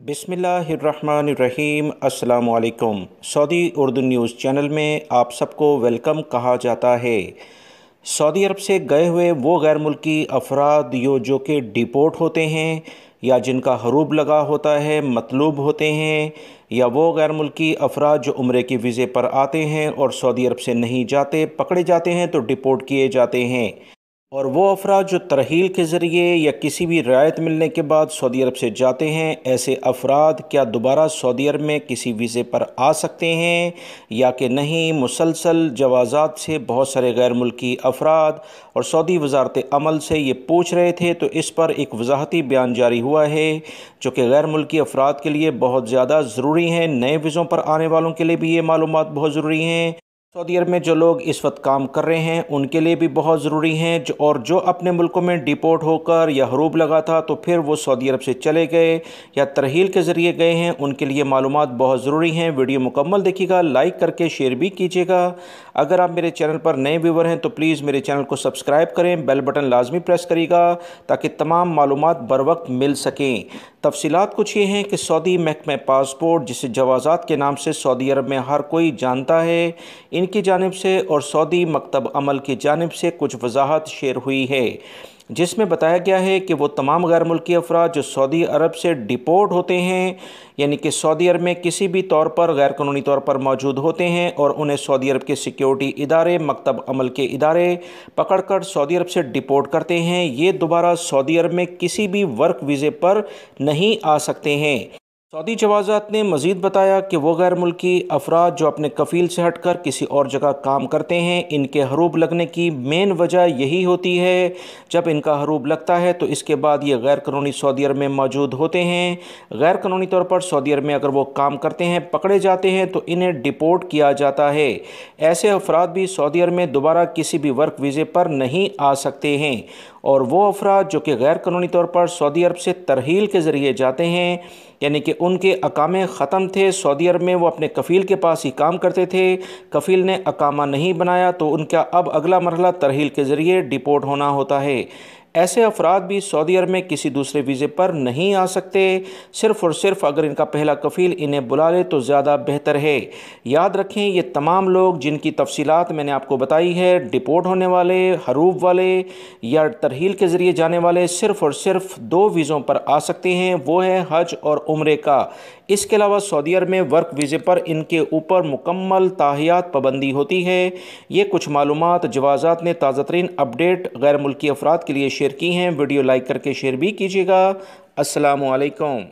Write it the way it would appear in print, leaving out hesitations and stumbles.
बिस्मिल्लाहिर्रहमानिर्रहीम। अस्सलामु अलैकुम। सऊदी उर्दू न्यूज़ चैनल में आप सबको वेलकम कहा जाता है। सऊदी अरब से गए हुए वो गैर मुल्की अफराद जो कि डिपोर्ट होते हैं या जिनका हरूब लगा होता है, मतलूब होते हैं, या वो गैर मुल्की अफराद जो उम्रे के वीज़े पर आते हैं और सऊदी अरब से नहीं जाते, पकड़े जाते हैं तो डिपोर्ट किए जाते हैं। और वो अफराद जो तरहील के ज़रिए या किसी भी रियायत मिलने के बाद सऊदी अरब से जाते हैं, ऐसे अफराद क्या दोबारा सऊदी अरब में किसी वीज़े पर आ सकते हैं या कि नहीं। मुसलसल जवाज़ात से बहुत सारे गैर मुल्की अफराद और सऊदी वज़ारत अमल से ये पूछ रहे थे, तो इस पर एक वजाहती बयान जारी हुआ है जो कि गैर मुल्की अफराद के लिए बहुत ज़्यादा ज़रूरी हैं। नए वीज़ों पर आने वालों के लिए भी ये मालूमात बहुत ज़रूरी हैं। सऊदी अरब में जो लोग इस वक्त काम कर रहे हैं उनके लिए भी बहुत ज़रूरी हैं, और जो अपने मुल्कों में डिपोर्ट होकर या हरूब लगा था तो फिर वो सऊदी अरब से चले गए या तरहील के ज़रिए गए हैं, उनके लिए मालूमात बहुत ज़रूरी हैं। वीडियो मुकम्मल देखिएगा, लाइक करके शेयर भी कीजिएगा। अगर आप मेरे चैनल पर नए व्यूवर हैं तो प्लीज़ मेरे चैनल को सब्सक्राइब करें, बेल बटन लाजमी प्रेस करिएगा ताकि तमाम मालूमात बर वक्त मिल सकें। तफसीलात कुछ ये हैं कि सऊदी महकमा पासपोर्ट, जिसे जवाज़ात के नाम से सऊदी अरब में हर कोई जानता है, इनकी जानिब से और सऊदी मकतब अमल की जानिब से कुछ वजाहत शेयर हुई है, जिसमें बताया गया है कि वो तमाम गैर मुल्की अफराद जो सऊदी अरब से डिपोर्ट होते हैं, यानी कि सऊदी अरब में किसी भी तौर पर गैर कानूनी तौर पर मौजूद होते हैं और उन्हें सऊदी अरब के सिक्योरिटी इदारे, मकतब अमल के इदारे पकड़कर सऊदी अरब से डिपोर्ट करते हैं, ये दोबारा सऊदी अरब में किसी भी वर्क वीज़े पर नहीं आ सकते हैं। सऊदी जवाज़ात ने मज़ीद बताया कि वो गैर मुल्की अफराद जो अपने कफ़ील से हटकर किसी और जगह काम करते हैं, इनके हरूब लगने की मेन वजह यही होती है, जब इनका हरूब लगता है तो इसके बाद ये गैर कानूनी सऊदी अरब में मौजूद होते हैं। गैर कानूनी तौर पर सऊदी अरब में अगर वो काम करते हैं, पकड़े जाते हैं तो इन्हें डिपोर्ट किया जाता है। ऐसे अफराद भी सऊदी अरब में दोबारा किसी भी वर्क वीज़े पर नहीं आ सकते हैं। और वो अफराद जो कि गैर कानूनी तौर पर सऊदी अरब से तरहील के ज़रिए जाते हैं, यानी कि उनके अकामे ख़त्म थे सऊदी अरब में, वो अपने कफ़ील के पास ही काम करते थे, कफ़ील ने अकामा नहीं बनाया तो उनका अब अगला मरहला तरहील के ज़रिए डिपोर्ट होना होता है। ऐसे अफराद भी सऊदी अरब में किसी दूसरे वीज़े पर नहीं आ सकते, सिर्फ़ और सिर्फ अगर इनका पहला कफ़ील इन्हें बुला ले तो ज़्यादा बेहतर है। याद रखें, ये तमाम लोग जिनकी तफसीलात मैंने आपको बताई है, डिपोर्ट होने वाले, हरूब वाले या तरहील के ज़रिए जाने वाले, सिर्फ़ और सिर्फ दो वीज़ों पर आ सकते हैं, वो है हज और उम्रे का। इसके अलावा सऊदी अरब में वर्क वीज़े पर इनके ऊपर मुकम्मल ताहियात पाबंदी होती है। ये कुछ मालूमात जवाज़ात ने ताज़ा तरीन अपडेट गैर मुल्की अफराद के लिए शेयर की हैं। वीडियो लाइक करके शेयर भी कीजिएगा। अस्सलामु अलैकुम।